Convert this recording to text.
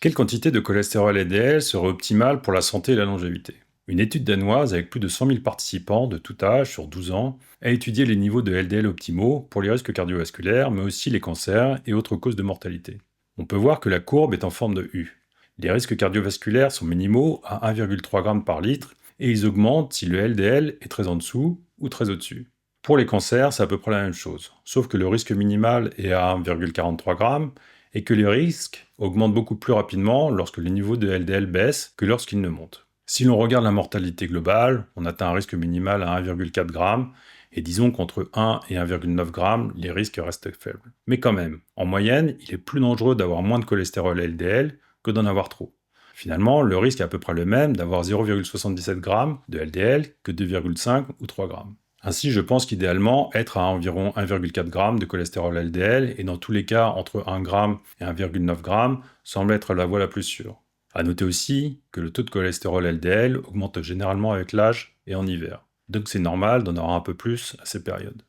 Quelle quantité de cholestérol LDL serait optimale pour la santé et la longévité? Une étude danoise avec plus de 100 000 participants de tout âge sur 12 ans a étudié les niveaux de LDL optimaux pour les risques cardiovasculaires, mais aussi les cancers et autres causes de mortalité. On peut voir que la courbe est en forme de U. Les risques cardiovasculaires sont minimaux à 1,3 g par litre et ils augmentent si le LDL est très en dessous ou très au-dessus. Pour les cancers, c'est à peu près la même chose, sauf que le risque minimal est à 1,43 g et que les risques augmentent beaucoup plus rapidement lorsque les niveaux de LDL baissent que lorsqu'ils ne montent. Si l'on regarde la mortalité globale, on atteint un risque minimal à 1,4 g, et disons qu'entre 1 et 1,9 g, les risques restent faibles. Mais quand même, en moyenne, il est plus dangereux d'avoir moins de cholestérol LDL que d'en avoir trop. Finalement, le risque est à peu près le même d'avoir 0,77 g de LDL que 2,5 ou 3 g. Ainsi, je pense qu'idéalement, être à environ 1,4 g de cholestérol LDL, et dans tous les cas entre 1 g et 1,9 g, semble être la voie la plus sûre. À noter aussi que le taux de cholestérol LDL augmente généralement avec l'âge et en hiver. Donc c'est normal d'en avoir un peu plus à ces périodes.